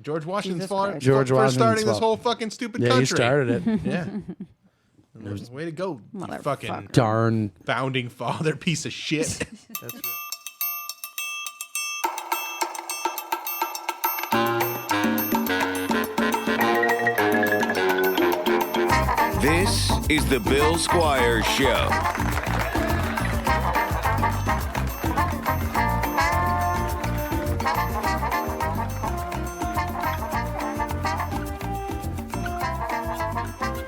George Washington's fault George for Washington's starting this fault. whole fucking stupid Yeah, country. he started it. Yeah. Way to go, you fucking Darn. founding father piece of shit. That's right. This is the Bill Squire Show.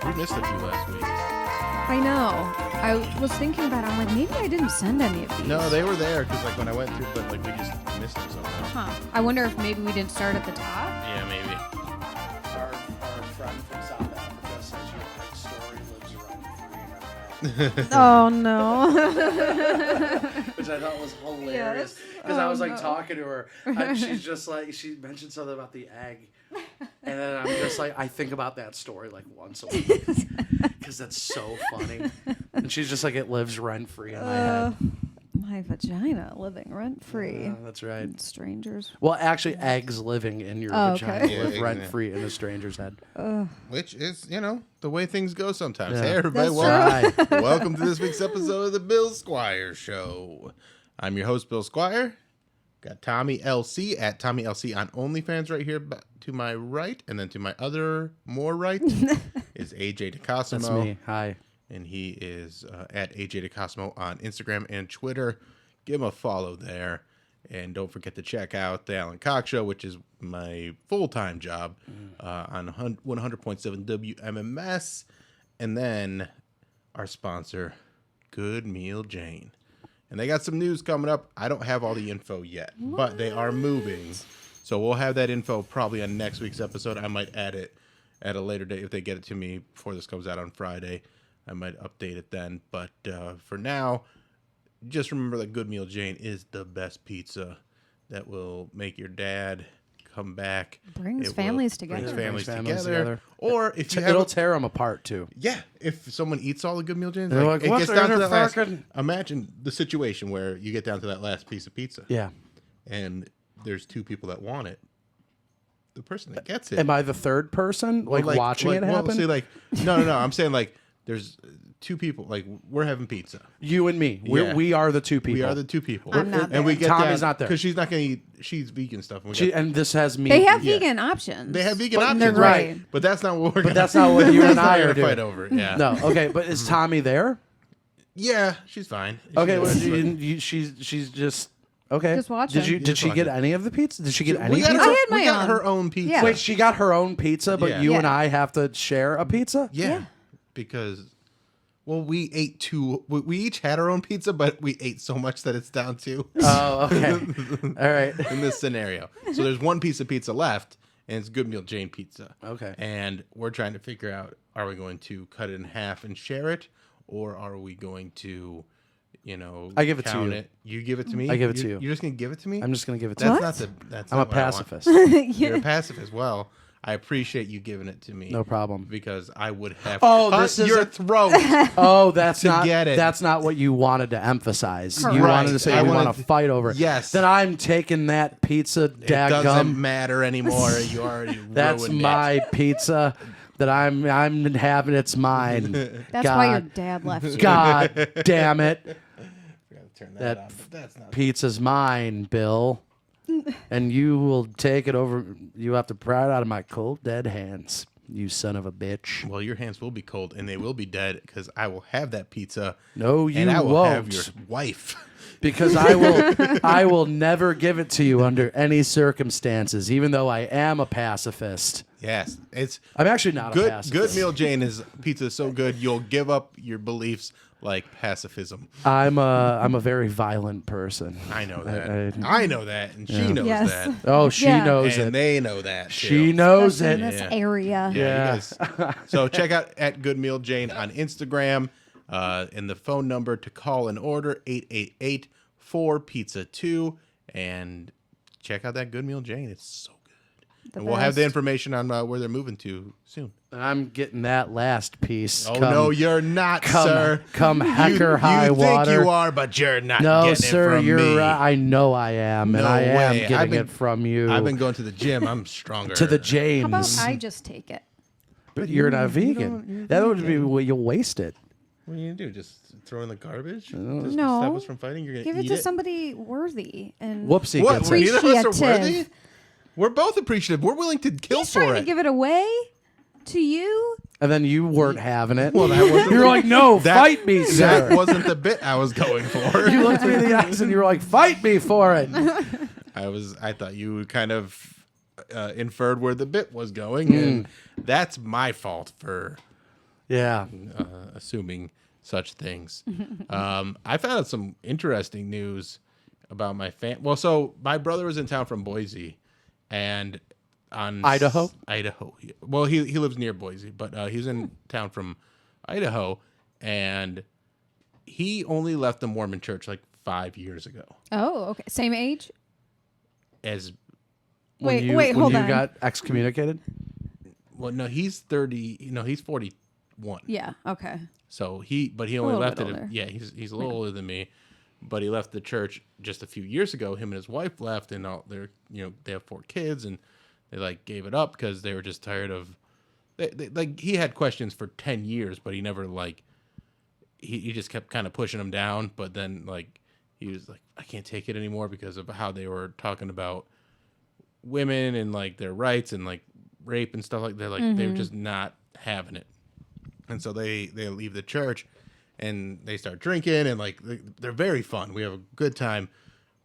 We missed a few last week. I know. I was thinking about it. I'm like, maybe I didn't send any of these. No, they were there because like when I went through, but like we just missed them somehow. Huh. I wonder if maybe we didn't start at the top. Yeah, maybe. Our friend from South Africa says your story lives rent free in her head. Oh, no. Which I thought was hilarious because I was like talking to her and she's just like, she mentioned something about the egg and then I'm just like, I think about that story like once a week because that's so funny. And she's just like, it lives rent free in my head. My vagina living rent free. That's right. Strangers. Well, actually, eggs living in your Oh, vagina okay. live Yeah, rent free in a stranger's head. Which is, the way things go sometimes. Yeah. Hey, everybody, That's welcome to this week's episode of the Bill Squire Show. I'm your host, Bill Squire. Got Tommy LC at Tommy LC on OnlyFans right here to my right, and then to my other more right is AJ DeCosimo. That's me. Hi. And he is at AJ DeCosimo on Instagram and Twitter. Give him a follow there. And don't forget to check out the Alan Cox Show, which is my full-time job on 100.7 WMMS. And then our sponsor, Good Meal Jane. And they got some news coming up. I don't have all the info yet, but they are moving. So we'll have that info probably on next week's episode. I might add it at a later date if they get it to me before this comes out on Friday. I might update it then. But for now, just remember that Good Meal Jane is the best pizza that will make your dad come back. Brings families together. Brings families Families together. together. Or if you It'll tear them apart, too. yeah, if someone eats all the Good Meal Janes, They're like, it "What's gets down to in that her last. fucking-" Imagine the situation where you get down to that last piece of pizza, Yeah. and there's two people that want it. The person that gets it, Am I the third person, well, watching it happen? Well, see, no. I'm saying there's two people. Like we're having pizza. You and me. Yeah. We are the two people. We are the two people. I'm not and we there. get Tommy's not there. because she's not going to eat. She's vegan stuff. And we got- And this has me. They have Yeah. vegan options. they have vegan and they're options, great. right? But that's not what we're. But that's not what you and I are fight doing. over. Yeah. No. Okay. But is Tommy there? Yeah, she's fine. Okay. Well, She- she's just okay. Just watching. Did she get any of the pizza? Did she get any we got, pizza? I had my we got own. her own pizza. Yeah. Wait, she got her own pizza, but Yeah. you and Yeah. I have to share a pizza? Yeah, because we ate two. We each had our own pizza, but we ate so much that it's down to Oh, okay. All right. in this scenario. So there's one piece of pizza left, and it's Good Meal Jane pizza. Okay. And we're trying to figure out: are we going to cut it in half and share it, or are we going to, I give it to count you. it? You give it to me. I give it to you. You're just gonna give it to me. I'm just gonna give it to That's you. not the. That's I'm a not what I want. pacifist. You're a pacifist. Well, I appreciate you giving it to me. No problem. Because I would have Oh, cut this is your a- throat. Oh, that's To not get it. That's not what you wanted to emphasize. Correct. You Right. wanted to say I you wanted want to to- fight over it. Yes. Then I'm taking that pizza, It doesn't dadgum. matter anymore. You already That's ruined my it. pizza that I'm having. It's mine. That's why your dad left you. God damn it. Forgot to turn That on, but that's not. Pizza's mine, Bill. And you will take it over. You have to pry it out of my cold, dead hands. You son of a bitch. Well, your hands will be cold and they will be dead because I will have that pizza. No, you and I will won't. have your wife. Because I will never give it to you under any circumstances, even though I am a pacifist. Yes, it's I'm actually not a good. pacifist. Good Meal Jane is pizza is so good you'll give up your beliefs like pacifism. I'm a very violent person. I know that. I know that, and she knows Yes. that, Oh, she Yeah. knows and it. they know that. Too. She knows In it. this Yeah. area. Yeah. You guys. So check out at Good Meal Jane on Instagram, and the phone number to call and order 888-4-PIZZA-2, and check out that Good Meal Jane. It's so good. And we'll have the information on where they're moving to soon. I'm getting that last piece. Oh, no, you're not, sir. Come heck or high you water. You think you are, but you're not no, getting sir, it from you're me. right. I know I am, and No I am way. getting it from you. I've been going to the gym. I'm stronger. to the James. How about I just take it? But you're not vegan. That would be you'll waste it. What are you going to do? Just throw in the garbage? Just No. stop us from fighting? You're going Give to it eat to somebody worthy. And Whoopsie. What? Gets it. Neither of us are Appreciative. worthy? We're both appreciative. We're willing to kill He's for trying it. to give it away to you. And then you weren't having it. Well, that wasn't You're like, no, fight me, sir. That wasn't the bit I was going for. You looked me in the eyes and you were like, fight me for it. I thought you kind of inferred where the bit was going, and that's my fault for Yeah. assuming such things. I found out some interesting news about my Well, so my brother was in town from Boise, and on Idaho. Idaho. Well, he lives near Boise, but he was in town from Idaho, and he only left the Mormon Church like 5 years ago. Oh, okay. Same age? As Wait, When hold you on. got excommunicated? well, no, he's 30. He's 41. Yeah, okay. So he only little left bit it. older. Yeah, he's a little older than me, but he left the church just a few years ago. Him and his wife left, and all they have 4 kids, and they like gave it up because they were just tired of. Like he had questions for 10 years, but he never like. He just kept kind of pushing them down, but then like he was like, I can't take it anymore because of how they were talking about women and like their rights and like rape and stuff like that. Like they were just not having it. And so they leave the church and they start drinking and like they're very fun. We have a good time.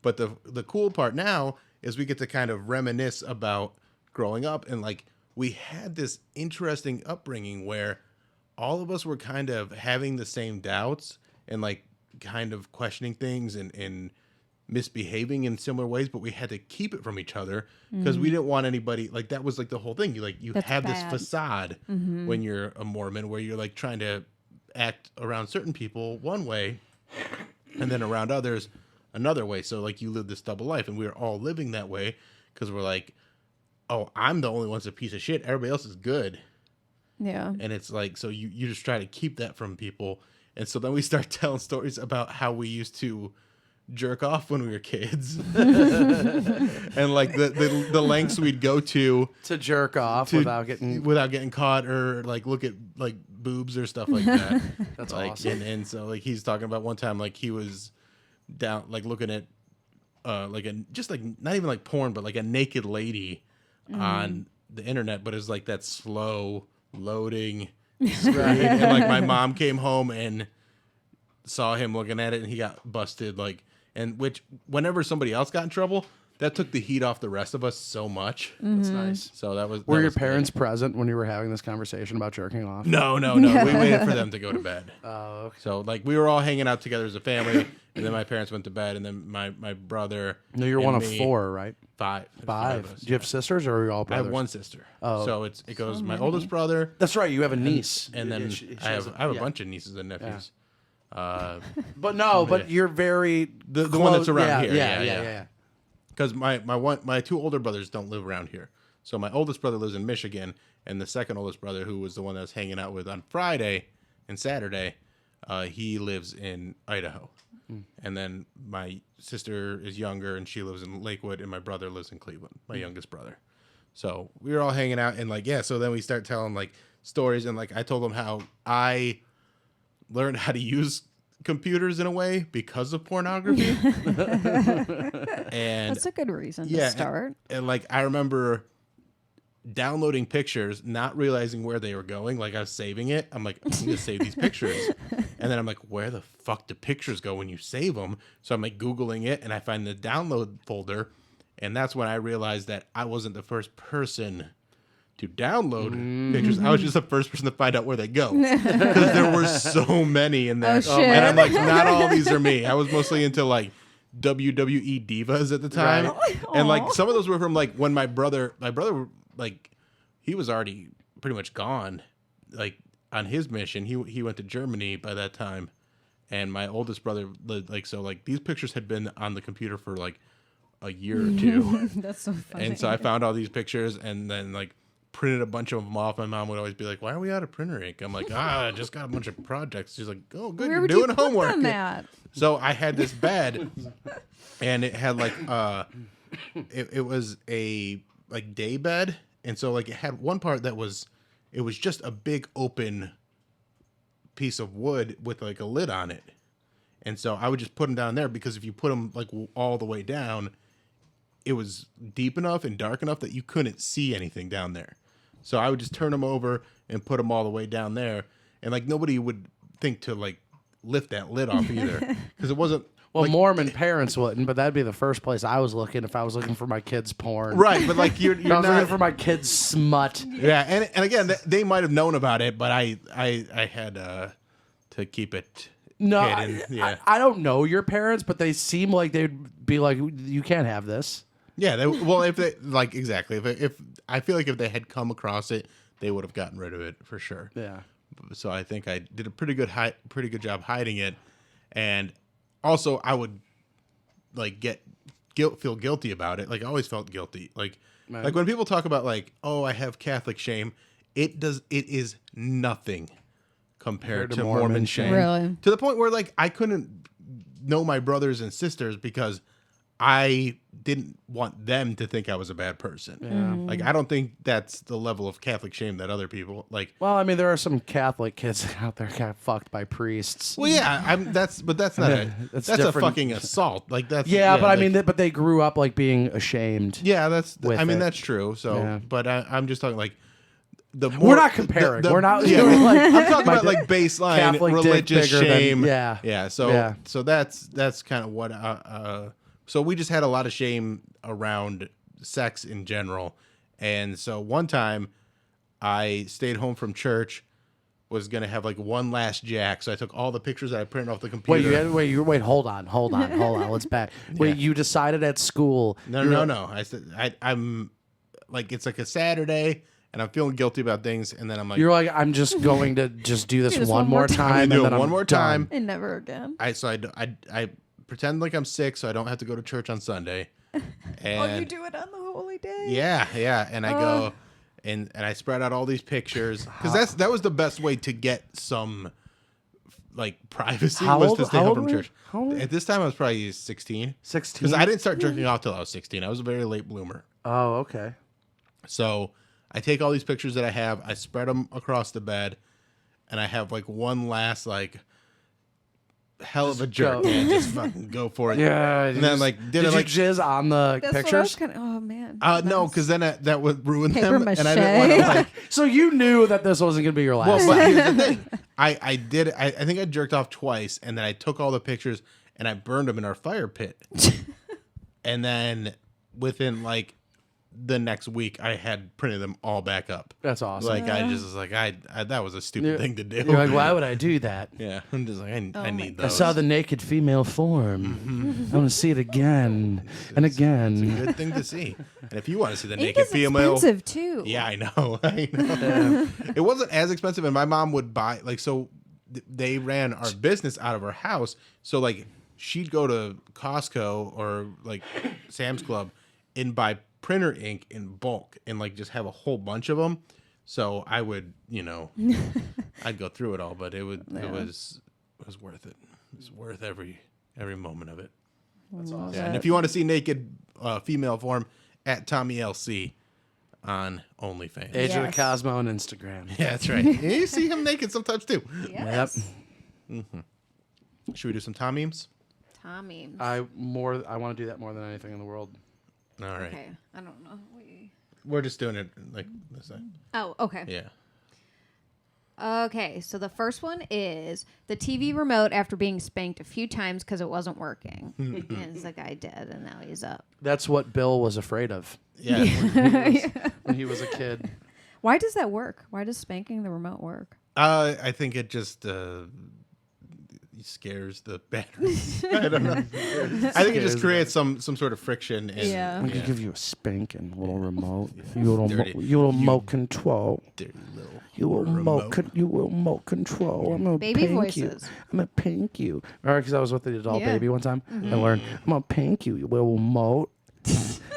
But the cool part now is we get to kind of reminisce about growing up, and like we had this interesting upbringing where all of us were kind of having the same doubts and like kind of questioning things and misbehaving in similar ways, but we had to keep it from each other because we didn't want anybody like that was like the whole thing. You That's have bad. this facade when you're a Mormon where you're like trying to act around certain people one way and then around others another way. So like you live this double life, and we were all living that way because we're like, oh, I'm the only one that's a piece of shit. Everybody else is good. Yeah. And it's like, so you just try to keep that from people. And so then we start telling stories about how we used to jerk off when we were kids. And like the lengths we'd go to jerk off without getting caught or like look at like boobs or stuff like that. That's like, awesome. And so like he's talking about one time like he was down like looking at like just like not even like porn, but like a naked lady on the internet, but it's like that slow loading screen. And like my mom came home and saw him looking at it, and he got busted. Like, and which whenever somebody else got in trouble, that took the heat off the rest of us so much. That's nice. So that was. Were that your was parents good. present when you were having this conversation about jerking off? No. We waited for them to go to bed. Oh, okay. So like we were all hanging out together as a family, and then my parents went to bed, and then my brother. No, you're and one of me- 4, right? 5. Five. of us, Do you have sisters, or are you all I brothers? have one sister. Oh. So it goes my oldest brother, That's right. You have a niece, and then She I have a yeah. bunch of nieces and nephews. But you're very The one that's around here. Yeah. Because my 2 older brothers don't live around here. So my oldest brother lives in Michigan, and the second oldest brother, who was the one that I was hanging out with on Friday and Saturday, he lives in Idaho. And then my sister is younger, and she lives in Lakewood, and my brother lives in Cleveland, my youngest brother. So we were all hanging out, and like, yeah, so then we start telling like stories, and like I told them how I learned how to use computers in a way because of pornography. And That's a good reason yeah, to start. and like I remember downloading pictures, not realizing where they were going. Like I was saving it. I'm like, I'm gonna save these pictures, and then I'm like, where the fuck do pictures go when you save them? So I'm like Googling it, and I find the download folder, and that's when I realized that I wasn't the first person to download pictures. I was just the first person to find out where they go, because there were so many in there. Oh, shit. And I'm like, not all these are me. I was mostly into like WWE divas at the time. Right. And like some of those were from like when my brother like he was already pretty much gone, like on his mission. He went to Germany by that time, and my oldest brother like, so like these pictures had been on the computer for like a year or two. That's so funny. And so I found all these pictures and then like printed a bunch of them off. My mom would always be like, "Why are we out of printer ink?" I'm like, I just got a bunch of projects. She's like, "Oh, good, Where you're would doing you put homework." them at? So I had this bed, and it had like it was a like day bed, and so like it had one part that was just a big open piece of wood with like a lid on it, and so I would just put them down there because if you put them like all the way down, it was deep enough and dark enough that you couldn't see anything down there. So I would just turn them over and put them all the way down there. And like nobody would think to like lift that lid off either. Because it wasn't. Well, like, Mormon parents wouldn't, but that'd be the first place I was looking if I was looking for my kids' porn. Right. But like you're I was looking not. for my kids' smut. Yeah. And again, they might have known about it, but I had to keep it. No, hidden. Yeah. I don't know your parents, but they seem like they'd be like, you can't have this. Yeah. Well, if they like exactly. If I feel like if they had come across it, they would have gotten rid of it for sure. Yeah. So I think I did a pretty good job hiding it, and also I would like feel guilty about it. Like I always felt guilty. Like when people talk about like, oh, I have Catholic shame, it is nothing compared to Mormon shame. Really? To the point where like I couldn't know my brothers and sisters because I didn't want them to think I was a bad person. Yeah. Like I don't think that's the level of Catholic shame that other people like. Well, I mean, there are some Catholic kids out there got fucked by priests. Well, yeah, that's not that's a different. fucking assault. Like that's Yeah, but I like, mean, but they grew up like being ashamed. yeah, with it. that's true. So, Yeah. but I'm just talking like the more We're not comparing. We're not. Yeah, like, I'm talking about like baseline Catholic dick religious bigger than- shame. yeah. So that's kind of what. So we just had a lot of shame around sex in general, and so one time I stayed home from church, was gonna have like one last jack, so I took all the pictures that I printed off the computer. Wait, hold on. Let's back. Wait, you decided at school? No. I said I'm like it's like a Saturday, and I'm feeling guilty about things, and then I'm like, You're like, I'm just going to just do this one more time, I'm and gonna do then it one I'm more done. time. And never again. I pretend like I'm sick, so I don't have to go to church on Sunday. And Oh, you do it on the holy day? yeah, and I go and I spread out all these pictures because that was the best way to get some like privacy was to stay home from church. At this time, I was probably 16. 16? Because I didn't start jerking off till I was 16. I was a very late bloomer. Oh, okay. So I take all these pictures that I have, I spread them across the bed, and I have like one last like hell of a jerk, go. man. Just fucking go for it. Yeah. And then like did you like jizz on the That's what I was pictures? kind of. Oh man. no, because then that would ruin Paper them, and I didn't want to mache. like. So you knew that this wasn't gonna be your last. Well, but here's the thing. I did. I think I jerked off twice, and then I took all the pictures and I burned them in our fire pit. And then within like the next week, I had printed them all back up. That's awesome. Like I just was like, I that was a stupid thing to do. You're like, why would I do that? Yeah, I'm just like, I need I those. saw the naked female form. I want to see it again and again. It's a good thing to see. And if you want to see the Ink naked is female, expensive too. yeah, I know. I know. It wasn't as expensive, and my mom would buy like so. They ran our business out of our house, so like she'd go to Costco or like Sam's Club and buy printer ink in bulk and like just have a whole bunch of them. So I would, I'd go through it all, but it was worth it. It was worth every moment of it. That's awesome. Yeah, and if you want to see naked female form, at TommyLC on OnlyFans. Age of the Yes. Cosmo on Instagram. Yeah, that's right. You see him naked sometimes too. Yes. Yep. Should we do some Tomm-memes? Tomm-memes. I want to do that more than anything in the world. All right. Okay. I don't know. We're just doing it like this. Oh, okay. Yeah. Okay, so the first one is the TV remote after being spanked a few times because it wasn't working. And it's the guy dead, and now he's up. That's what Bill was afraid of Yeah. when he was a kid. Why does that work? Why does spanking the remote work? I think it just scares the battery. I don't know. I think it just creates some sort of friction. And, Yeah. I'm gonna give you a spanking, little remote. You little Dirty. you little remote control. Dirty little You will remote. you will remote control. I'm gonna Baby pank you. voices. I'm gonna pank you. All right, because I was with the adult Yeah. baby one time. I learned I'm gonna pank you. You will remote.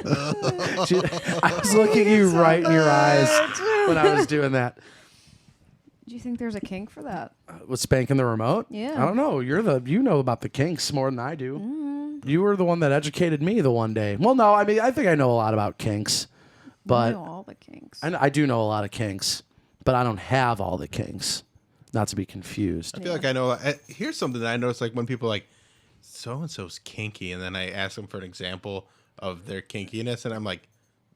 I was looking you right in your eyes when I was doing that. Do you think there's a kink for that? Was spanking the remote? Yeah. I don't know. You know about the kinks more than I do. You were the one that educated me the one day. Well, no, I mean, I think I know a lot about kinks, but I know all the kinks. I do know a lot of kinks, but I don't have all the kinks. Not to be confused. I feel like I know. Here's something that I notice, like when people are like, so and so's kinky, and then I ask them for an example of their kinkiness, and I'm like,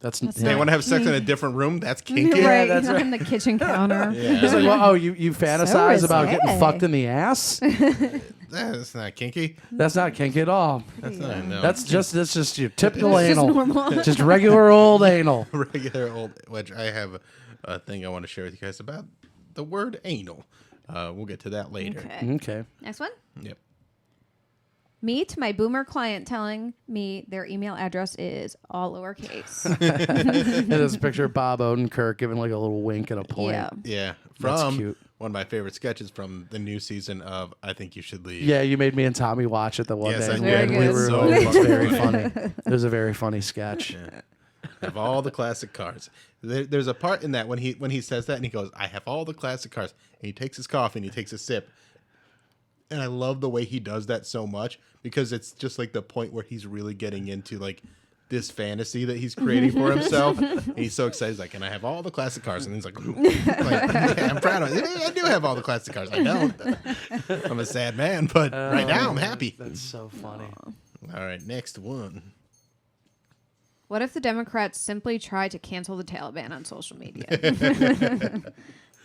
they want to have sex in a different room. That's kinky. Right, that's not right. in the kitchen counter. It's like, well, you fantasize is about getting gay. fucked in the ass? That's not kinky. That's not kinky at all. That's not. No. That's just your typical It's just anal. normal. Just regular old anal. regular old. Which I have a thing I want to share with you guys about the word anal. We'll get to that later. Okay. Okay. Next one. Yep. Me to my boomer client telling me their email address is all lowercase. And there's a picture of Bob Odenkirk giving like a little wink and a point. Yeah. Yeah. That's From cute. one of my favorite sketches from the new season of I Think You Should Leave. Yeah, you made me and Tommy watch it the one Yes, day. I did. We Very were, good. it was So very funny. funny. It was a very funny sketch. Yeah. Have all the classic cars. There's a part in that when he says that and he goes, I have all the classic cars. And he takes his coffee and he takes a sip. And I love the way he does that so much because it's just like the point where he's really getting into like this fantasy that he's creating for himself. And he's so excited. He's like, and I have all the classic cars. And he's like, yeah, I'm proud of it. I do have all the classic cars. I don't. I'm a sad man, but right now I'm happy. That's so funny. All right, next one. What if the Democrats simply try to cancel the Taliban on social media?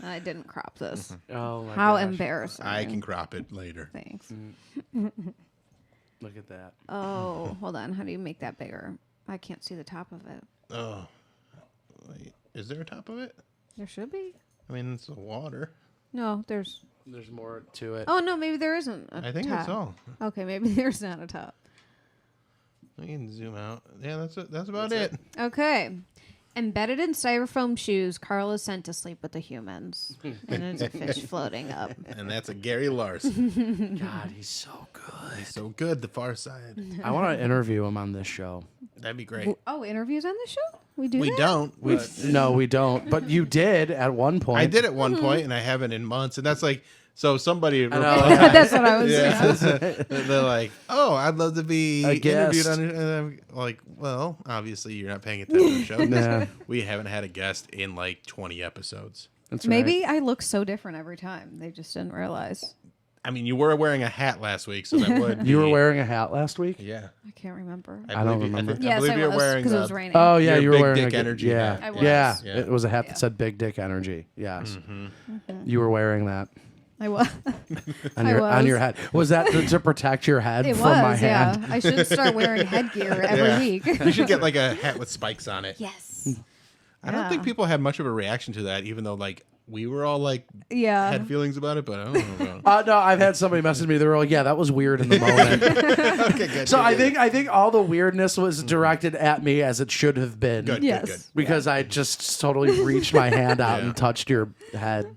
I didn't crop this. Oh my How gosh. embarrassing. I can crop it later. Thanks. Look at that. Oh, hold on. How do you make that bigger? I can't see the top of it. Oh, wait, is there a top of it? There should be. I mean, it's the water. No, there's. There's more to it. Oh no, maybe there isn't. I think top. that's all. Okay, maybe there's not a top. We can zoom out. Yeah, that's about it. Okay. Embedded in styrofoam shoes, Carl is sent to sleep with the humans. And it's a fish floating up. And that's a Gary Larson. God, he's so good. He's so good. The Far Side. I want to interview him on this show. That'd be great. Oh, interviews on the show? We do We that? don't. No, we don't. But you did at one point. I did at one point, and I haven't in months. And that's like, so somebody. know. That's what I was Yeah. saying. They're like, oh, I'd love to be A interviewed guest. on it. And I'm like, well, obviously you're not paying attention to the show. Nah. We haven't had a guest in like 20 episodes. That's right. Maybe I look so different every time. They just didn't realize. I mean, you were wearing a hat last week, so that would be, You were wearing a hat last week? Yeah. I can't remember. I don't remember. I Yes, believe I you're was wearing because it was raining. Oh, yeah, Your you were big wearing dick a energy Yeah. hat. I was. Yeah. Yeah. It was a hat Yeah. that said big dick energy. Yes. Mm-hmm. You were wearing that I was. on I your was. head. Was that to protect your head It from my was, hand? yeah. I should start wearing headgear every Yeah. week. You should get like a hat with spikes on it. Yes. I don't think people had much of a reaction to that, even though like we were all like Yeah. had feelings about it, but I don't know. No, I've had somebody message me. They were like, "Yeah, that was weird in the moment." Okay, good. So good, I think all the weirdness was directed at me as it should have been. good, Yes. good. Because I just totally reached my hand out Yeah. and touched your head.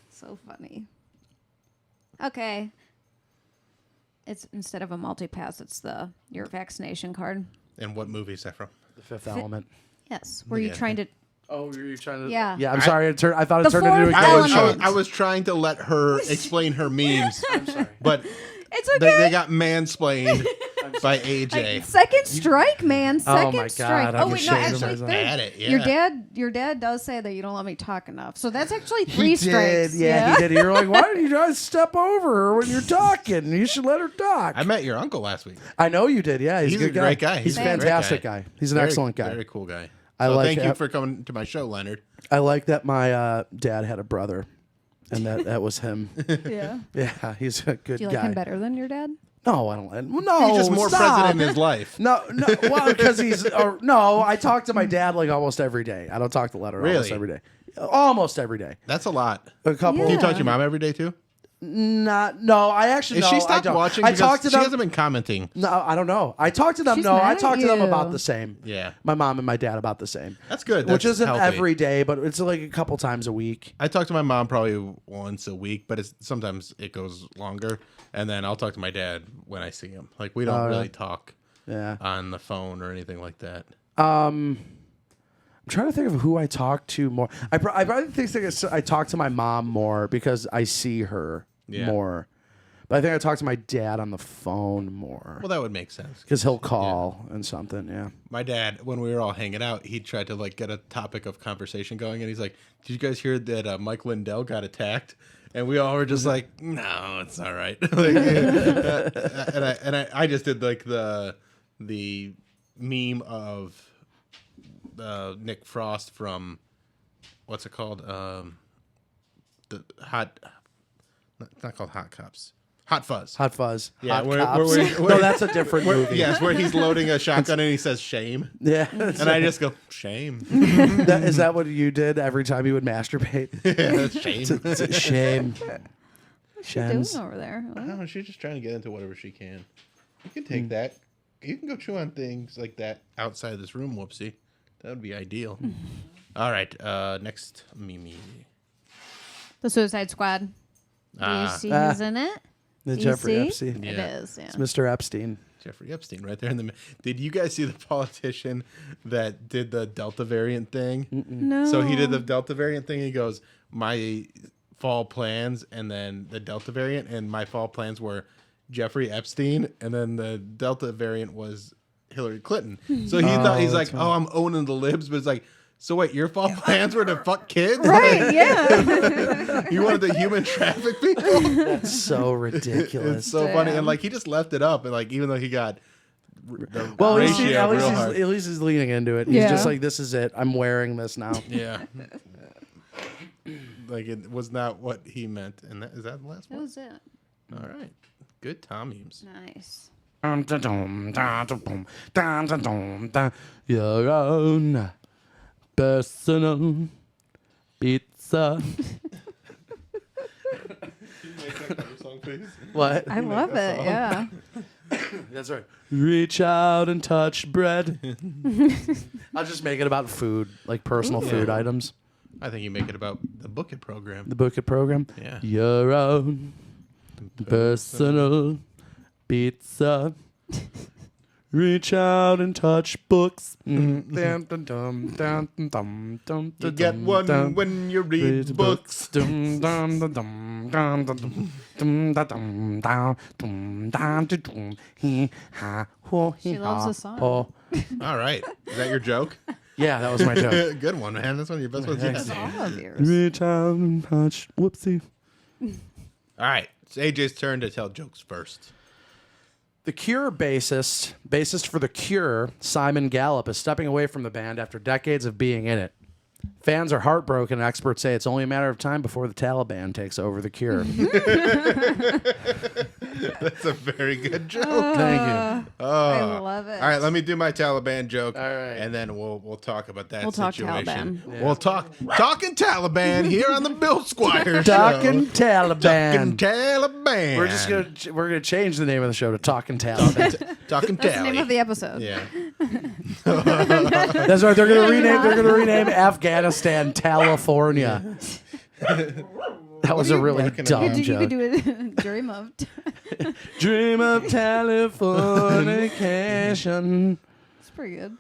So funny. Okay. It's instead of a multi-pass, it's your vaccination card. And what movie is that from? The Fifth Element. Yes. Were you Yeah. trying to? Oh, you're trying to? Yeah. Yeah, I'm sorry. I thought it The turned into a fourth game element. show. I was trying to let her explain her memes, I'm sorry. but It's okay. they got mansplained by AJ. Second strike, man. Second my God, strike. I'm Oh wait, no, ashamed of actually, myself. third. At it, yeah. Your dad does say that you don't let me talk enough. So that's actually He three did. strikes. Yeah, he did. You're like, why don't you guys step over her when you're talking? You should let her talk. I met your uncle last week. I know you did. Yeah, he's, He's a good a great guy. He's a He's a great fantastic guy. guy. He's an excellent guy. Very cool guy. I So like thank it. you for coming to my show, Leonard. I like that my dad had a brother, and that was him. Yeah. Yeah, he's a good Do you guy. like him better than your dad? No, I don't. No, He's just more stop. present in his life. No, well, because he's no. I talk to my dad like almost every day. I don't talk to Leonard almost Really? every day. Almost every day. That's a lot. A couple. Yeah. Do you talk to your mom every day too? No, I actually Is no, she I stopped don't. watching? I Because talk to she them. hasn't been commenting. No, I don't know. I talk to them. She's No, I mad talk at to them you. about the same. Yeah. My mom and my dad about the same. That's good. Which That's isn't healthy. every day, but it's like a couple times a week. I talk to my mom probably once a week, but sometimes it goes longer. And then I'll talk to my dad when I see him. Like we don't really talk on the phone or anything like that. I'm trying to think of who I talk to more. I probably think I talk to my mom more because I see her more. But I think I talk to my dad on the phone more. Well, that would make sense. Because he'll call and something, My dad, when we were all hanging out, he tried to like get a topic of conversation going, and he's like, "Did you guys hear that Mike Lindell got attacked?" And we all were just like, "No, it's all right." I just did like the meme of Nick Frost from what's it called? The it's not called Hot Cops. Hot Fuzz. Hot Fuzz. Yeah, Hot where Cops. No, that's a different movie. Yes, where he's loading a shotgun and he says shame. Yeah. And I just go, shame. Is that what you did every time you would masturbate? Yeah, that's shame. It's a shame. What's she doing over there? I don't know, she's just trying to get into whatever she can. You can take that. You can go chew on things like that outside this room, Whoopsie. That would be ideal. All right, next Mimi. The Suicide Squad. Do you see who's in it? The Do Jeffrey you see? Epstein. It is, yeah. It's Mr. Epstein. Jeffrey Epstein right there in the Did you guys see the politician that did the Delta variant thing? No. So he did the Delta variant thing. He goes, my fall plans, and then the Delta variant, and my fall plans were Jeffrey Epstein, and then the Delta variant was Hillary Clinton. So he thought, he's like, oh, I'm owning the libs, but it's like, so wait, your fall plans were to fuck kids? Right, yeah. You wanted to human traffic people? That's so ridiculous. It's so funny. And like, he just left it up, and like, even though he got the Well, ratio real hard. at least he's leaning into it. He's just like, this is it. I'm wearing this now. Yeah. Like, it was not what he meant. And is that the last That one? was it. All right. Good Tomm-memes. Nice. Your own personal pizza. What? I love it, yeah. That's right. Reach out and touch bread. I'll just make it about food, like personal food items. I think you make it about the Book It program. The Book It program. Yeah. Your own personal pizza. Reach out and touch books. You You get one when you read books. She loves the song. Oh, All right. Is that your joke? yeah, that was my joke. Good one, man. That's one of your best ones That's yet. all of yours. Reach out and touch. Whoopsie. All right. It's AJ's turn to tell jokes first. The Cure bassist for The Cure, Simon Gallup, is stepping away from the band after decades of being in it. Fans are heartbroken, and experts say it's only a matter of time before the Taliban takes over The Cure. That's a very good joke. Thank you. I love it. All right, let me do my Taliban joke. All right. And then we'll talk about that We'll talk situation. Taliban. We'll talking Taliban here on the Bill Squire Show. Talking Taliban. Talking Taliban. We're gonna change the name of the show to Talking Taliban. Talking That's the name Tally. of the episode. Yeah. That's right. They're gonna rename Afghanistan California. That was a really barking dumb about? You joke. could do it. Dream of. Dream of Californication. It's pretty good.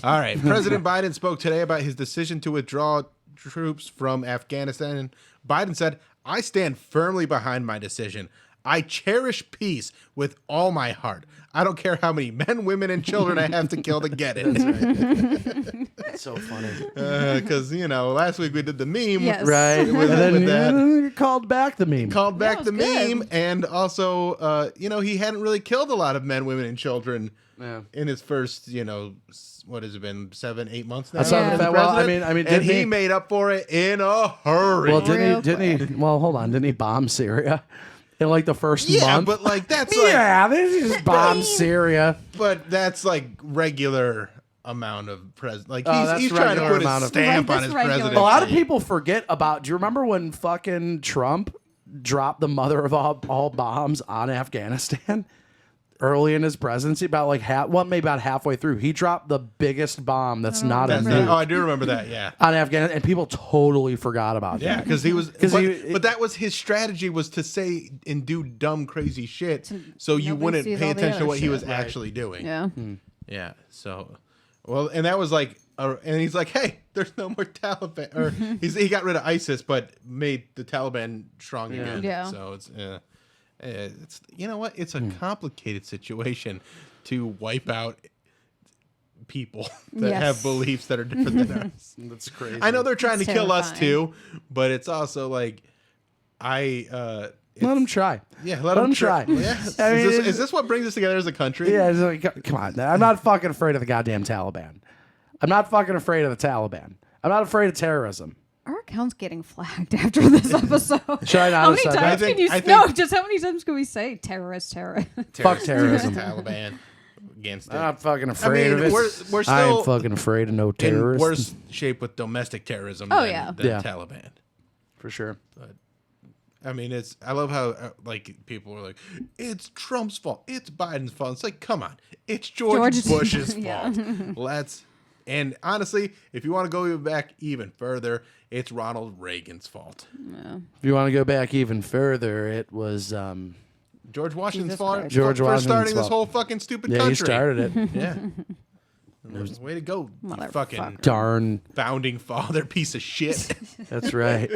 All right. President Biden spoke today about his decision to withdraw troops from Afghanistan. And Biden said, I stand firmly behind my decision. I cherish peace with all my heart. I don't care how many men, women, and children I have to kill to get it. That's so funny. Because, last week we did the meme. Yes. Right. With that. You called back the meme. Called back was the good. meme. And also, he hadn't really killed a lot of men, women, and children in his first, what has it been, 7-8 months now? That's not Yeah. the fact. Well, I mean, and didn't he made up for it in a hurry. Well, Real didn't he? Well, hold on. Didn't he bomb Syria in like the first month? but like that's This is bomb Syria. but that's like regular amount of president. Like that's he's trying to regular put amount his of- stamp Right, on that's his regular. presidency. A lot of people forget about. Do you remember when fucking Trump dropped the mother of all bombs on Afghanistan? early in his presidency, about like maybe about halfway through, he dropped the biggest bomb that's not a nuke I do remember that. Yeah. on Afghanistan, and people totally forgot about Yeah, that. because but that was his strategy, was to say and do dumb, crazy shit, so you wouldn't sees pay all the attention to other what he shit. was actually doing. Yeah. Yeah. So, well, and that was like, and he's like, hey, there's no more Taliban, or he got rid of ISIS, but made the Taliban strong again. Yeah. So it's you know what? It's a complicated situation to wipe out people that have beliefs that are different than ours. That's crazy. I know they're trying to kill us terrifying. too, but it's also like Let them try. Yeah, Let them try. Yeah. I mean, is this what brings us together as a country? Yeah, it's like, come on. I'm not fucking afraid of the goddamn Taliban. I'm not fucking afraid of the Taliban. I'm not afraid of terrorism. Our account's getting flagged after this episode. Should I not How have many said that? times can you? I think- No, just how many times can we say terrorist? Fuck terrorism. Taliban against it. I'm not fucking afraid of it. we're I still ain't fucking afraid of no in terrorists. worse shape with domestic terrorism Oh, than, yeah. than Yeah. Taliban. For sure. I mean, I love how like people are like, it's Trump's fault, it's Biden's fault. It's like, come on, it's George Bush's Yeah. fault. And honestly, if you want to go back even further, it's Ronald Reagan's fault. If you want to go back even further, it was George Washington's Jesus fault Christ. George for Washington's starting this fault. whole fucking stupid yeah, country. he started it. Yeah. Way to go, you fucking Motherfucker. Darn. founding father piece of shit. That's right.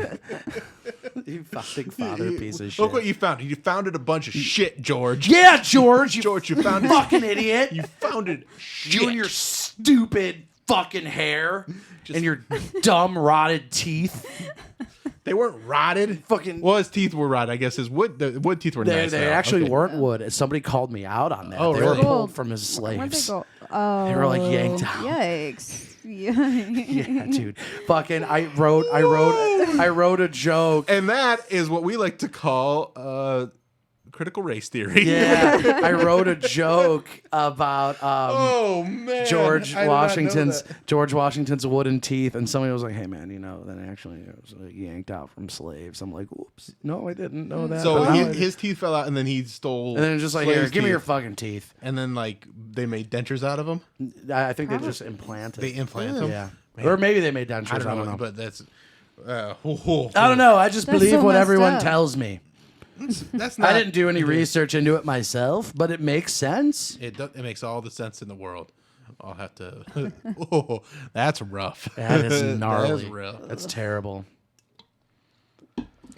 You fucking father piece of shit. Look what you founded. You founded a bunch of shit, George. Yeah, George. You George, you founded fucking idiot. You founded shit. You and your stupid fucking hair and your dumb rotted teeth. They weren't rotted. Fucking- Well, his teeth were rotted. I guess the wood teeth were They, nice. they though. actually Okay. weren't wood. Somebody called me out on that. Oh, they really? were pulled from his Where'd they slaves. go? Oh, They were like yanked out. Yikes! Yeah, dude. Fucking, I wrote a joke. And that is what we like to call critical race theory. Yeah, I wrote a joke about Oh man. George I did not know Washington's wooden teeth, and somebody was like, "Hey man, then actually it was yanked out from slaves." I'm like, "Oops, no, I didn't know that." So But now I- his teeth fell out, and then he stole. and then just like, slaves' "Here, give me your teeth. fucking teeth." And then like they made dentures out of them. I think they just implanted. They implant them. Yeah, Man. or maybe they made dentures. I don't know, but that's. I I don't know. I just That's believe so what messed everyone up. tells me. That's not. I didn't do any research into it myself, but it makes sense. It makes all the sense in the world. I'll have to. Oh, that's rough. That is gnarly. That is real. That's terrible.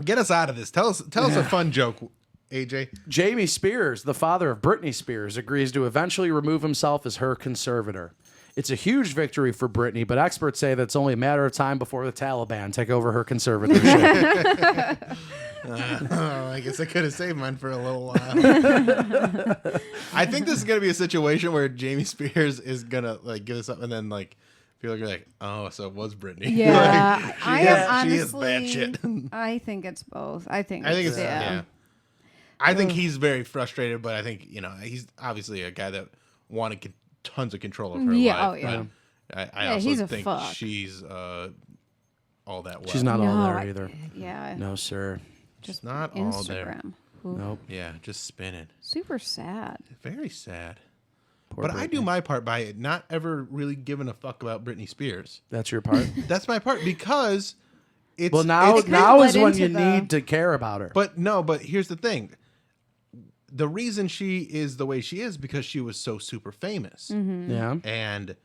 Get us out of this. Tell us a fun joke, AJ. Jamie Spears, the father of Britney Spears, agrees to eventually remove himself as her conservator. It's a huge victory for Britney, but experts say that it's only a matter of time before the Taliban take over her conservatorship. I guess I could have saved mine for a little while. I think this is gonna be a situation where Jamie Spears is gonna like give us up, and then like people are like, "Oh, so it was Britney." Yeah, Like, I she am is bad honestly. shit. I think it's both. I think it's yeah. I think he's very frustrated, but I think he's obviously a guy that wanted tons of control of her Yeah, life. oh, yeah. But I Yeah, also he's a think fuck. she's all that well. She's not all No, there I- either. Yeah, No, sir. Just not all there. Instagram. Ooh, Nope. Yeah, just spinning. super sad. Very sad. Poor But I Britney. do my part by not ever really giving a fuck about Britney Spears. That's your part. That's my part because it's Well, now it's- now led is when into you the- need to care about her. But here's the thing. The reason she is the way she is because she was so super famous. Yeah. And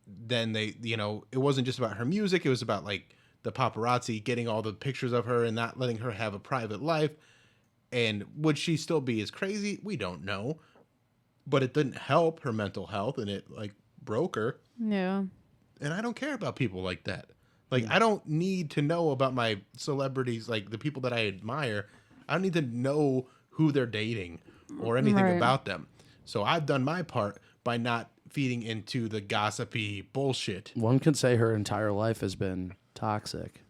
then they, it wasn't just about her music. It was about like the paparazzi getting all the pictures of her and not letting her have a private life. And would she still be as crazy? We don't know. But it didn't help her mental health, and it like broke her. Yeah. And I don't care about people like that. Like, I don't need to know about my celebrities, like the people that I admire. I don't need to know who they're dating or anything Right. about them. So I've done my part by not feeding into the gossipy bullshit. One can say her entire life has been toxic.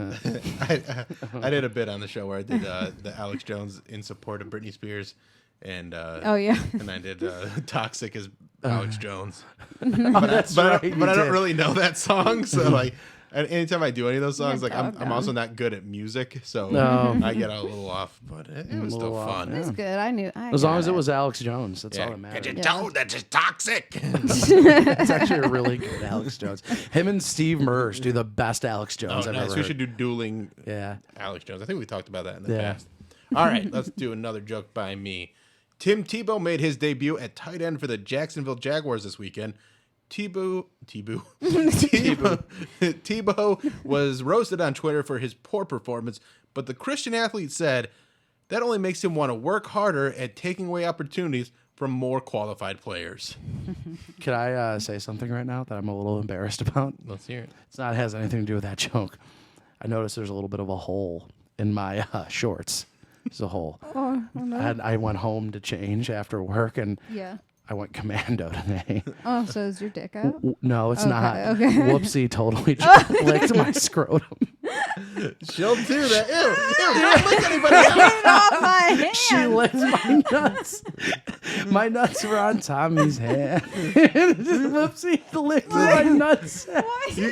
I did a bit on the show where I did the Alex Jones in support of Britney Spears, and Oh yeah. and I did Toxic as Alex Jones. That's But right. I don't really know that song, so like And anytime I do any of those songs, like I'm doggone. also not good at music, so No. I get a little off. But it was still fun. It was good. I knew. As long as it was Alex Jones, that's all that matters. Get you told that it's toxic. That's actually a really good Alex Jones. Him and Steve Mersch do the best Alex Jones I've ever We heard. should do dueling. Yeah. Alex Jones. I think we talked about that in the past. All right, let's do another joke by me. Tim Tebow made his debut at tight end for the Jacksonville Jaguars this weekend. Tebow was roasted on Twitter for his poor performance, but the Christian athlete said that only makes him want to work harder at taking away opportunities from more qualified players. Could I say something right now that I'm a little embarrassed about? Let's hear it. It has anything to do with that joke. I noticed there's a little bit of a hole in my shorts. There's a hole. Oh, no. I went home to change after work, and Yeah. I went commando today. Oh, so is your dick out? No, it's not. Okay. Whoopsie totally licked my scrotum. She'll do that. Ew, don't lick anybody else. Get off my hand. She licked my nuts. My nuts were on Tommy's hand. Whoopsie licked my nuts. You're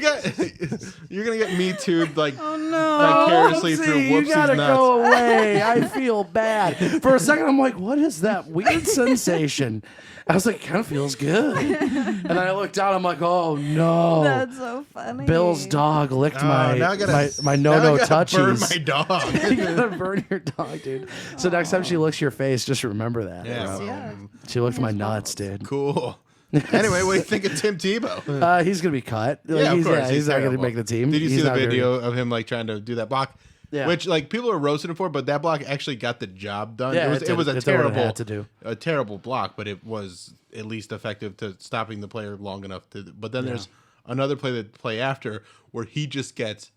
gonna get me too, like no. vicariously through You Whoopsie's gotta nuts. go away. I feel bad. For a second, I'm like, what is that weird sensation? I was like, it kind of feels good. And then I looked down, I'm like, oh no. That's so funny. Bill's dog licked my now I gotta- my now I no gotta touchies. burn my dog. You gotta burn your dog, dude. So next time she licks your face, just remember that. Yeah, Yeah. She licked my nuts, dude. cool. Anyway, what do you think of Tim Tebow? He's gonna be cut. Yeah, of course. He's not gonna terrible. make the team. Did you He's see the not very- video of him like trying to do that block? Yeah. Which like people are roasting him for, but that block actually got the job done. Yeah, it was a it did what it terrible had to do. a terrible block, but it was at least effective to stopping the player long enough to. But then there's another play after where he just gets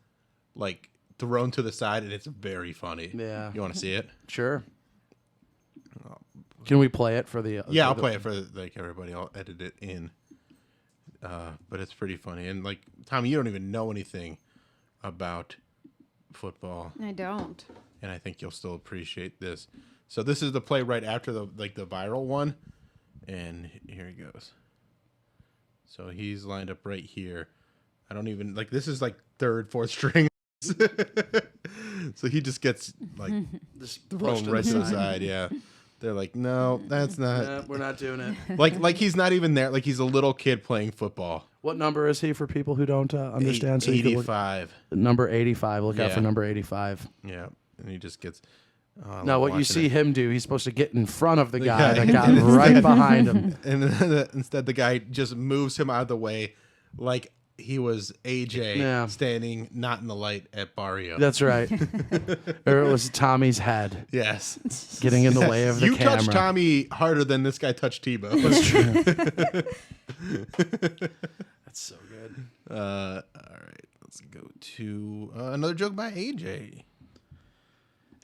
like thrown to the side, and it's very funny. Yeah. You want to see it? Sure. Can we play it for the? Yeah, I'll play it for like everybody. I'll edit it in. But it's pretty funny, and like Tommy, you don't even know anything about football, I don't. and I think you'll still appreciate this. So this is the play right after the viral one, and here he goes. So he's lined up right here. I don't even like this is like third, fourth string. So he just gets like Just thrown right to the side. Yeah, they're like, no, that's not. Yeah, we're not doing it. Like he's not even there. Like he's a little kid playing football. What number is he for people who don't understand? So you can look- 85. number 85. Look out Yeah. for number 85. Yeah, and he just gets. Now, what you watching see it. him do, he's supposed to get in front of the guy guy. that got right behind him. And then, instead, the guy just moves him out of the way, like he was AJ Yeah. standing not in the light at Barrio. That's right. Or it was Tommy's head Yes, getting in the way of the you camera. touched Tommy harder than this guy touched Tebow. That's so good. All right, let's go to another joke by AJ.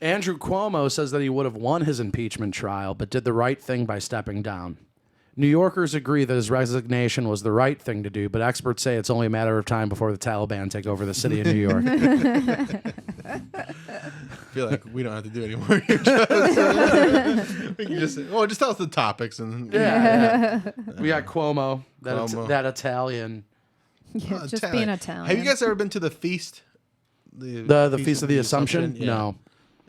Andrew Cuomo says that he would have won his impeachment trial, but did the right thing by stepping down. New Yorkers agree that his resignation was the right thing to do, but experts say it's only a matter of time before the Taliban take over the city of New York. I feel like we don't have to do any more. We can just tell us the topics and Yeah. We got Cuomo, Cuomo. that Italian. Yeah, just being Italian. Have you guys ever been to the feast? The Feast of the Assumption? Yeah. No.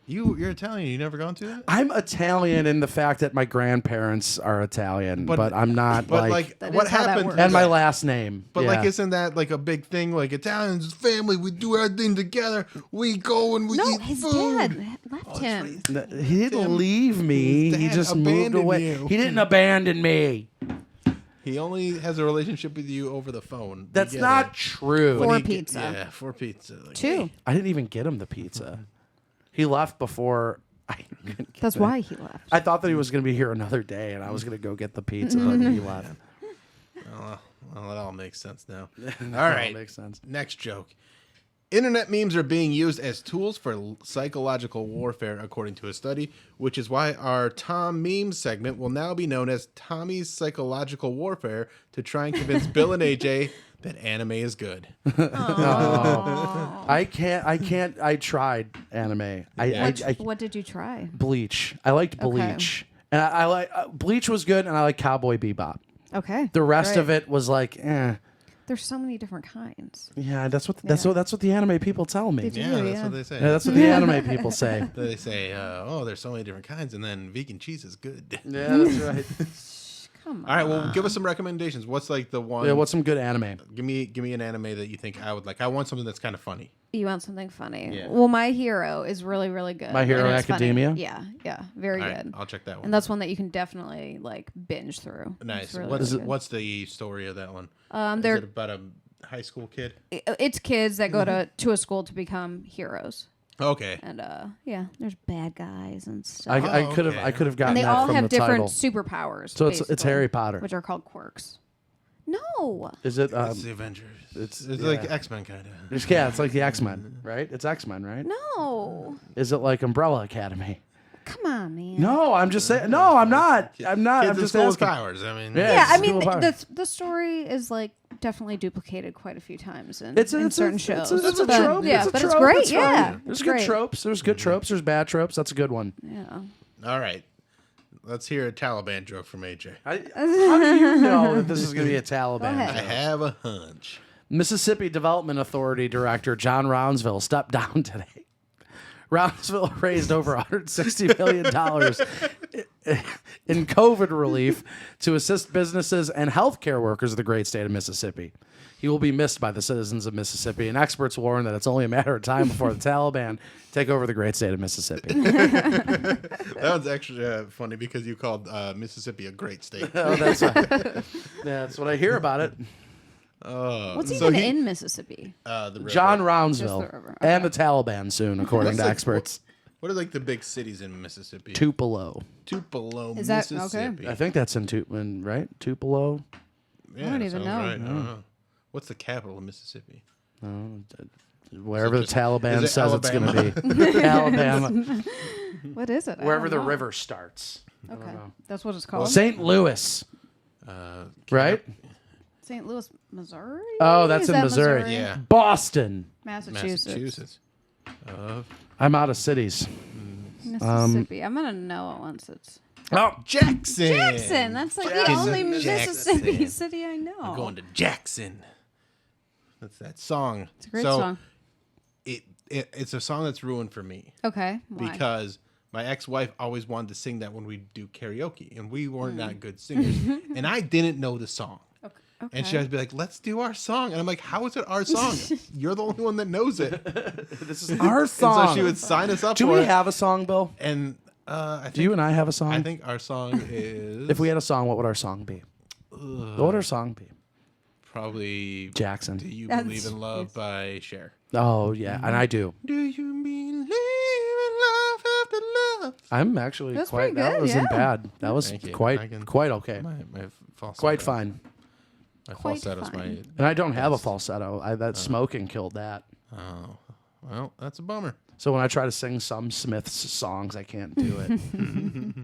You're Italian. You never gone to that? I'm Italian in the fact that my grandparents are Italian, but I'm not But like That what is how that happened? works. and my last name. But yeah. like, isn't that like a big thing? Like Italians, family, we do everything together. We go and we No, eat his food. dad left him. He didn't leave me. his He dad just moved abandoned away. you. He didn't abandon me. He only has a relationship with you over the phone. We That's get not it. true. When For he get- pizza. Yeah, for pizza. Like, 2. hey, I didn't even get him the pizza. He left before I could get That's it. why he left. I thought that he was going to be here another day, and I was going to go get the pizza, but he left. well, it all makes sense now. All right. makes sense. Next joke. Internet memes are being used as tools for psychological warfare, according to a study, which is why our Tomm-memes segment will now be known as Tommy's Psychological Warfare to try and convince Bill and AJ that anime is good. I can't. I tried anime. What did you try? Bleach. I liked Bleach, and I like Bleach was good, and I like Cowboy Bebop. Okay. The rest great. of it was like, eh. There's so many different kinds. Yeah, that's what the anime people tell me. They do. Yeah, that's yeah. what they say. Yeah, that's what the anime people say. They say, oh, there's so many different kinds, and then vegan cheese is good. Yeah, that's right. Come on. All right, well, give us some recommendations. What's like the one? Yeah, what's some good anime? Give me an anime that you think I would like. I want something that's kind of funny. You want something funny? Yeah. Well, My Hero is really, really good. My Hero and it's funny. Academia? Yeah, very All right, good. I'll check that one. And that's one that you can definitely like binge through. Nice. It's really, What's really good. what's the story of that one? Is they're it about a high school kid? it's kids that go to a school to become heroes. Okay. And yeah, there's bad guys and stuff. I Oh, could have okay. I could have gotten and they that all from have the different title. superpowers. So it's basically, Harry Potter. which are called quirks. No. Is it? It's the Avengers. It's yeah. like X-Men kind of. Yeah, it's like the X-Men, right? It's X-Men, right? No. Is it like Umbrella Academy? Come on, man. No, I'm just saying. No, I'm not. I'm not. Kids I'm with just school with asking. powers. I mean, Yeah. Yeah, it's I mean school powers. the story is like definitely duplicated quite a few times in, It's in certain shows. It's a But, trope. Yeah, it's a but trope. it's great. It's fine. Yeah, There's it's good great. tropes. There's good tropes. There's bad tropes. That's a good one. Yeah. All right. Let's hear a Taliban joke from AJ. How do you know that this is going to be a Taliban? ahead. I joke? have a hunch. Mississippi Development Authority Director John Roundsville stepped down today. Roundsville raised over $160 million in COVID relief to assist businesses and healthcare workers of the great state of Mississippi. He will be missed by the citizens of Mississippi, and experts warn that it's only a matter of time before the Taliban take over the great state of Mississippi. That one's extra funny because you called Mississippi a great state. Oh, that's what I hear about it. What's so even he- in Mississippi? The river. John Just Roundsville the river. and the Taliban soon, according to like- experts. What are like the big cities in Mississippi? Tupelo. Tupelo, Is that- okay. Mississippi. I think that's in right? Tupelo. Yeah, I don't that even sounds know. Right. I don't know. What's the capital of Mississippi? Wherever the just- Taliban is it says it's going Alabama? to be. Alabama. What is it? I Wherever don't the know. river starts. Okay, that's what it's called. St. Louis. Right? St. Louis, Missouri. Oh, that's Is in that Missouri. Yeah. Boston. Massachusetts. I'm out of cities. Mississippi. I'm gonna know it once it's Oh, Jackson. Jackson. That's like the Jackson. only Mississippi Jackson. city I know. I'm going to Jackson. That's that song. It's a great song. It's a song that's ruined for me Okay. Why? because my ex-wife always wanted to sing that when we do karaoke, and we weren't that good singers, and I didn't know the song. Okay. And she'd always be like, "Let's do our song," and I'm like, "How is it our song? You're the only one that knows it." this is our And song. so she would sign us up Do for we it. have a song, Bill? And I think, Do you and I have a song? I think our song is if we had a song, what would our song be? What would our song be? probably Jackson. "Do You That's- Believe in Love" by Cher. Oh, yeah. And I do. Do you believe in love after love? I'm actually That's quite. pretty That good, wasn't yeah. bad. That was Thank you. I quite can- quite okay. My falsetto. Quite fine. My Quite falsetto's my. fine. And I don't have a falsetto. That smoking killed that. Oh, well, that's a bummer. So when I try to sing some Smiths songs, I can't do it.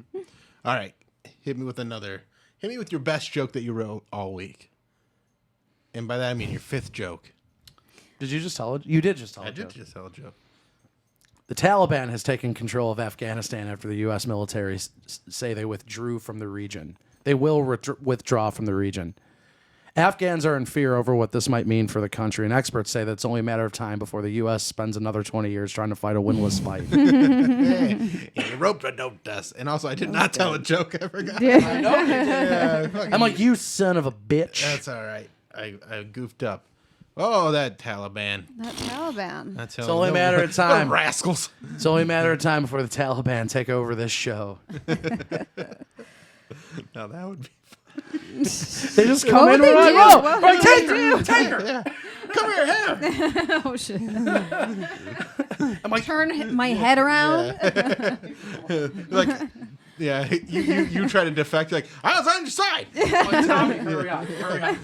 All right, hit me with another. Hit me with your best joke that you wrote all week. And by that I mean your fifth joke. Did you just tell it? You did just tell I it. did just tell a joke. The Taliban has taken control of Afghanistan after the U.S. military say they withdrew from the region. They will withdraw from the region. Afghans are in fear over what this might mean for the country, and experts say that it's only a matter of time before the U.S. spends another 20 years trying to fight a winless fight. Hey, you roped a dope dust. And also, I did not tell a joke. I forgot. I know you did. I'm like, you son of a bitch. That's all right. I goofed up. Oh, that Taliban. That Taliban. That's It's only a matter of the time. rascals. It's only a matter of time before the Taliban take over this show. Now that would be. They just come in would and they we're like, do? "Whoa, What right, would take they her, take her." Yeah. Come here, him. Oh shit! I'm like, Turn my head around. Like, yeah, you try to defect. Like, I was on your side. "Oh, Tommy, hurry up, hurry up.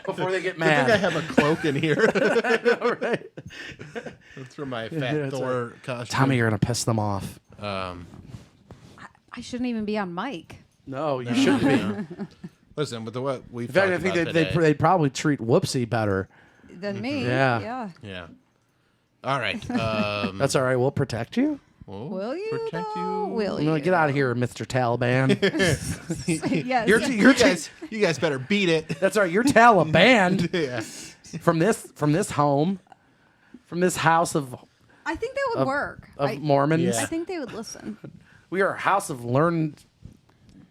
Before they get I think I mad. have a cloak in here. Right. That's for my fat Yeah, it's Thor costume. Tommy, you're going to piss them off. I shouldn't even be on mic. No, you shouldn't be. Listen, with the what we've In fact, I talked think about they'd today. probably treat Whoopsie better. Than me. Yeah. Yeah. Yeah. All right. That's all right. We'll protect you. Oh, Will you? protect though? you? Will I'm you? gonna get out of here, Mr. Taliban. Yes. You guys better beat it. That's right. You're Taliban Yeah. from this home, from this house of I think that would work. Mormons. Yeah. I think they would listen. We are a house of learned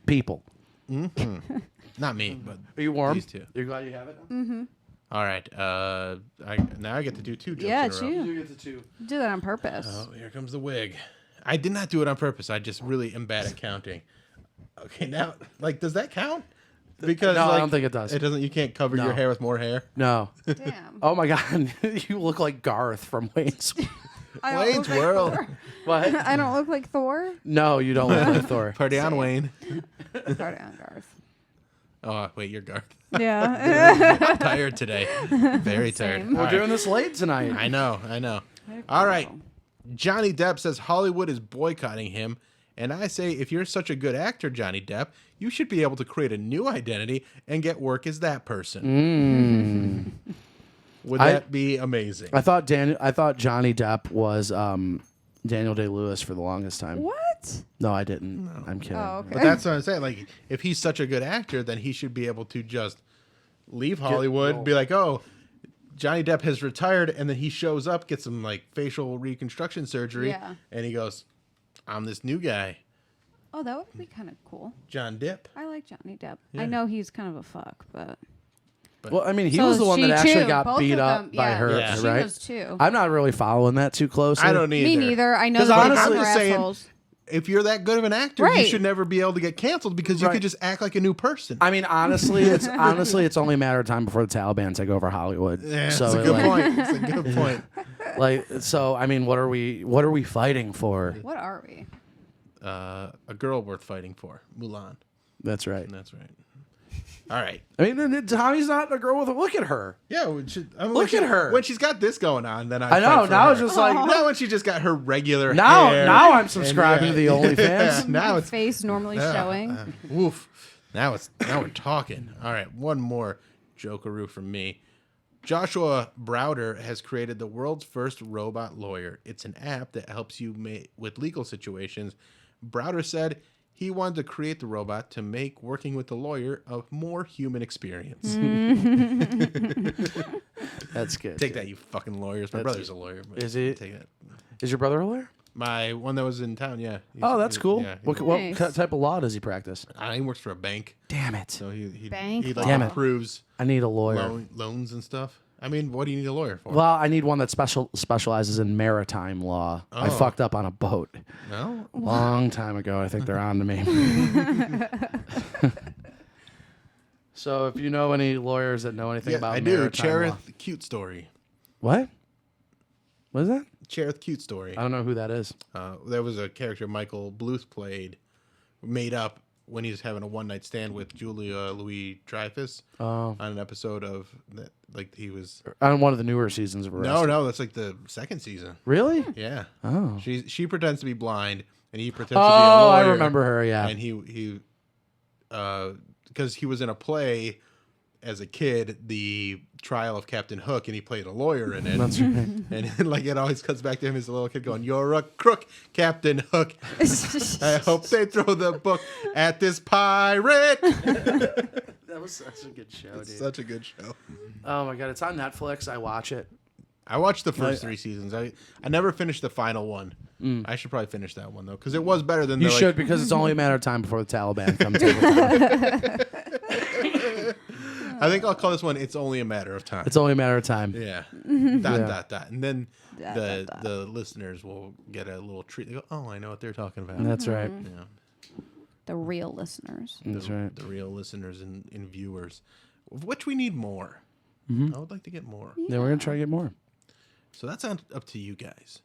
people. Not me, but Are you warm? these two. You're glad you have it? All right. Now I get to do 2 jokes Yeah, in a row. it's you. You get the 2. Do that on purpose. Oh, here comes the wig. I did not do it on purpose. I just really am bad at counting. Okay, now, does that count? Because No, I don't think it does. It doesn't. You can't cover your No. hair with more hair. No. Damn. Oh my God, you look like Garth from Wayne's. I don't Wayne's look like World. Thor. What? I don't look like Thor. No, you don't look like Thor. Party on, Wayne. Sorry, on Garth. Oh, wait, you're Garth. Yeah. I'm tired today. Very tired. Same. All We're right. doing this late tonight. I know. All right. Johnny Depp says Hollywood is boycotting him. And I say, if you're such a good actor, Johnny Depp, you should be able to create a new identity and get work as that person. Would that be amazing? I thought Johnny Depp was Daniel Day-Lewis for the longest time. What? No, I didn't. I'm kidding. Oh, okay. But that's what I'm saying. Like, if he's such a good actor, then he should be able to just leave Hollywood, be like, oh, Johnny Depp has retired, and then he shows up, gets some facial reconstruction surgery, and he goes, I'm this new guy, Oh, that would be kind of cool. John Depp. I like Johnny Depp. Yeah. I know he's kind of a fuck, but Well, I mean, he So was the one she that actually too. got Both beat of up them, by yeah. her, Yeah. she right? was too. I'm not really following that too closely. I don't either. Me neither. I know 'Cause that honestly, they I'm just are saying, assholes. if you're that good of an actor, you Right. should never be able to get canceled because you Right. could just act like a new person. I mean, honestly, it's only a matter of time before the Taliban take over Hollywood. Yeah, so that's a good point. It's a good point. So I mean, what are we fighting for? What are we? A girl worth fighting for, Mulan. That's right. That's right. All right. I mean, Tommy's not a girl with a look at her. Yeah, Look at her. When she's got this going on, then I know. Now it's just like now when she just got her regular now. hair. Now I'm subscribing to the Yeah, OnlyFans. now it's Face normally showing. woof. Now we're talking. All right, one more jokeroo from me. Joshua Browder has created the world's first robot lawyer. It's an app that helps you with legal situations. Browder said he wanted to create the robot to make working with the lawyer a more human experience. That's good. Take that, you fucking lawyers. My brother's a lawyer. But Is he? Take that. Is your brother a lawyer? My one that was in town, yeah. Oh, that's cool. Yeah, What Nice. type of law does he practice? he works for a bank, Damn it! so he Bank like Damn it. approves I need a lawyer. loans and stuff. I mean, what do you need a lawyer for? Well, I need one that specializes in maritime law. I fucked up on a boat No, long time ago. I think they're on to me. So, if you know any lawyers that know anything yeah, about I do. maritime law, Cherith Cute Story. what? What is that? Cherith Cute Story. I don't know who that is. There was a character Michael Bluth played, made up when he was having a one night stand with Julia Louis-Dreyfus on an episode of that. Like he was. On one of the newer seasons of Arrested. No, that's like the second season. Really? Yeah. Oh. She pretends to be blind, and he pretends to be a Oh, lawyer. I remember her. Yeah. And he because he was in a play as a kid, The Trial of Captain Hook, and he played a lawyer in it. That's right. And like it always comes back to him as a little kid going, "You're a crook, Captain Hook. I hope they throw the book at this pirate." That was such a good show, dude. Such a good show. Oh my god, it's on Netflix. I watch it. I watched the first 3 seasons. I never finished the final one. I should probably finish that one though, because it was better than You the, should, because it's only a matter of time before the Taliban comes over. I think I'll call this one "It's Only a Matter of Time." It's only a matter of time. Yeah. Yeah. And then Dot, the dot, dot. the listeners will get a little treat. They go, "Oh, I know what they're talking about." That's right. Yeah. The real listeners. That's right. The real listeners and viewers, of which we need more. Mm-hmm. I would like to get more. Then we're gonna try to get more. So that's up to you guys.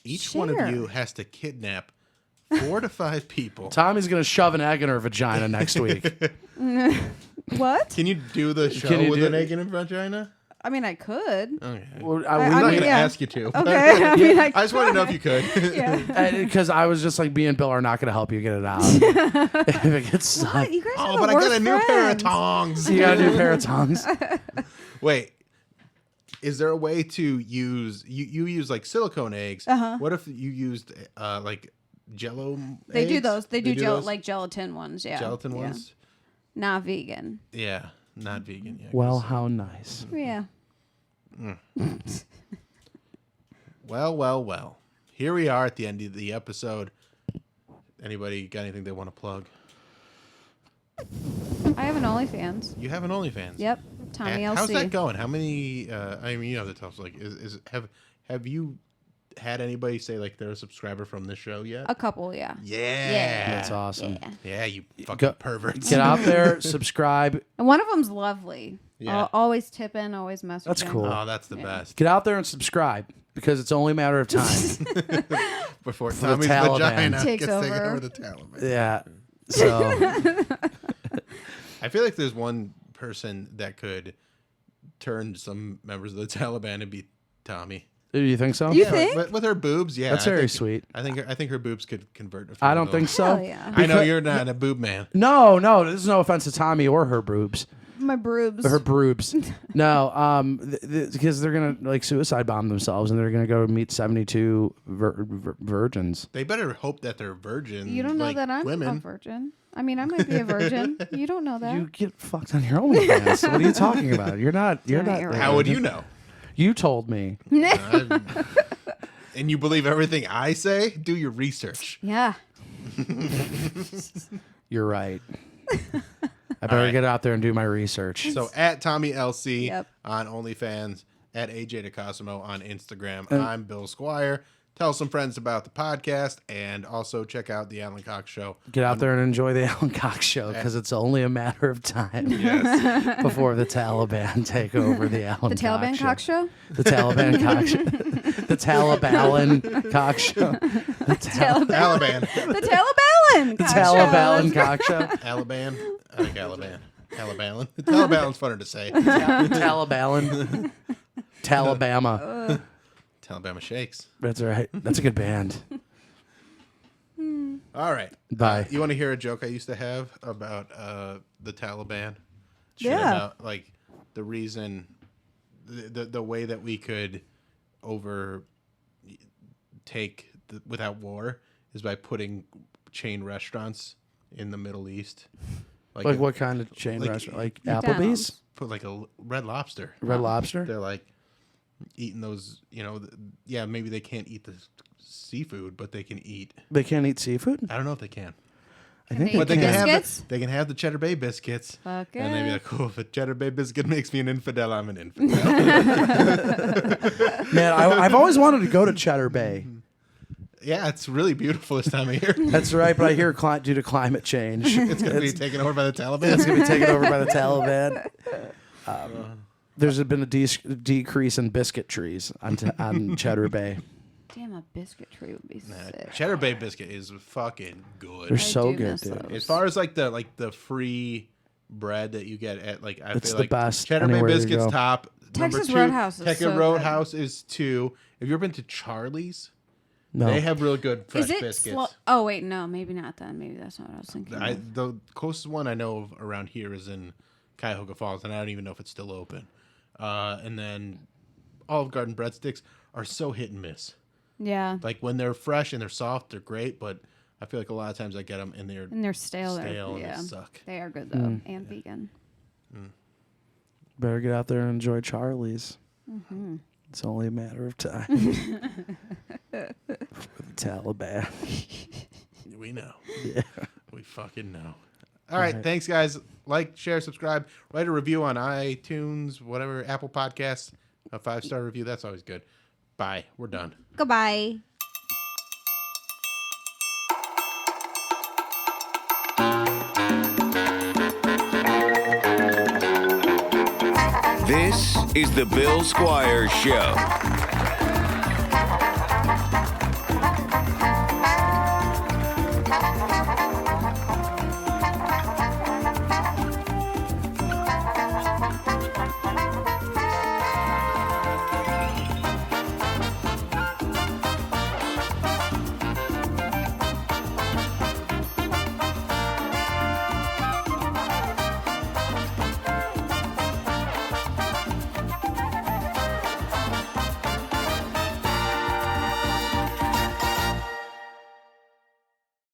Each one of Share. you has to kidnap 4 to 5 people. Tommy's gonna shove an egg in her vagina next week. What? Can you do the show Can you with do an it? egg in a vagina? I mean, I could. Okay. Well, I'm we're not not going to yeah. ask you to. but Okay. I mean, I I just want to know if you could. Yeah. because I was just like, me and Bill are not gonna help you get it out. If it gets What? stuck, You guys are Oh, the but I got worst a new pair of friends. tongs. you got a new pair of tongs. Wait. Is there a way to use you use like silicone eggs? What if you used like Jello? They eggs? do those. They do those? like gelatin ones. Yeah. Gelatin Yeah. ones. Not vegan. Yeah, not vegan. Yeah, Well, how nice. Yeah. Well. Here we are at the end of the episode. Anybody got anything they want to plug? I have an OnlyFans. You have an OnlyFans. Yep. Tommy LC. How's that going? How many? I mean, you have to tell us. Like, have you had anybody say like they're a subscriber from this show yet? A couple, yeah. Yeah, That's awesome. Yeah, you fucking perverts. Get out there, subscribe. And one of them's lovely. Yeah. Always tipping, always messaging. That's cool. Oh, that's the best. Get out there and subscribe because it's only a matter of time. Before the Tommy's Taliban vagina takes gets taken over. over the Taliban. Yeah. So I feel like there's one person that could turn some members of the Taliban and be Tommy. do you think so? You think? With her boobs, yeah. That's very sweet. I think her boobs could convert. A few I of don't think those. so. Hell yeah. I know you're not a boob man. No, this is no offense to Tommy or her boobs. My boobs. Her boobs. No, because they're gonna like suicide bomb themselves and they're gonna go meet 72 virgins. They better hope that they're virgin. You don't know like that I'm women. a virgin. I mean, I might be a virgin. You don't know that. You get fucked on your OnlyFans. What are you talking about? You're not. You're Yeah, not. you're right. How would you know? You told me. And you believe everything I say? Do your research. Yeah. You're right. I better right. get out there and do my research. So at Tommy LC Yep. on OnlyFans, at AJ DeCosimo on Instagram. I'm Bill Squire. Tell some friends about the podcast and also check out the Alan Cox Show. Get out there and enjoy the Alan Cox Show because it's only a matter of time Yes. before the Taliban take over the Alan The Taliban Cox Show? The Taliban Cox Show. The Taliban Cox Show. The Taliban. The Taliban Cox Show. Taliban Cox Show. Alaban. I like Alaban. Taliban. Taliban's funner to say. Taliban. Talabama. Talabama Shakes. That's right. That's a good band. All right. Bye. You want to hear a joke I used to have about the Taliban? Shit Yeah. About, like, the reason, the way that we could overtake without war is by putting chain restaurants in the Middle East. Like what kind of chain like- restaurant? Like McDonald's. Applebee's? Put like a Red Lobster. Red Lobster? They're like eating those, yeah, maybe they can't eat the seafood, but they can eat. They can't eat seafood? I don't know if they can. I think they But they eat can have biscuits? they can have the Cheddar Bay biscuits. Fuck And they'd be it. like, oh, if a Cheddar Bay biscuit makes me an infidel, I'm an infidel. Man, I've always wanted to go to Cheddar Bay. Yeah, it's really beautiful this time of year. That's right, but I hear due to climate change, It's going to be taken over by the Taliban. it's going to be taken over by the Taliban. There's been a decrease in biscuit trees on Cheddar Bay. Damn, a biscuit tree would be sick. Cheddar Bay biscuit is fucking good. They're so do good, miss dude. those. As far as like the free bread that you get at I It's feel the like best Cheddar Bay anywhere you biscuits go. top. Texas Number 2, Roadhouse is Texas so good. Roadhouse is 2. Have you ever been to Charlie's? No. They have really good fresh Is it biscuits. slow? Oh, wait, no, maybe not then. Maybe that's not what I was thinking. of. The closest one I know of around here is in Cuyahoga Falls, and I don't even know if it's still open. And then Olive Garden breadsticks are so hit and miss. Yeah. Like when they're fresh and they're soft, they're great, but I feel like a lot of times I get them and they're And they're stale. stale and yeah. they suck. They are good, though, and vegan. Better get out there and enjoy Charlie's. Mm-hmm. It's only a matter of time. For the Taliban. We know. Yeah. We fucking know. All right. Thanks, guys. Like, share, subscribe. Write a review on iTunes, whatever, Apple Podcasts. A 5-star review. That's always good. Bye. We're done. Goodbye. This is the Bill Squire Show.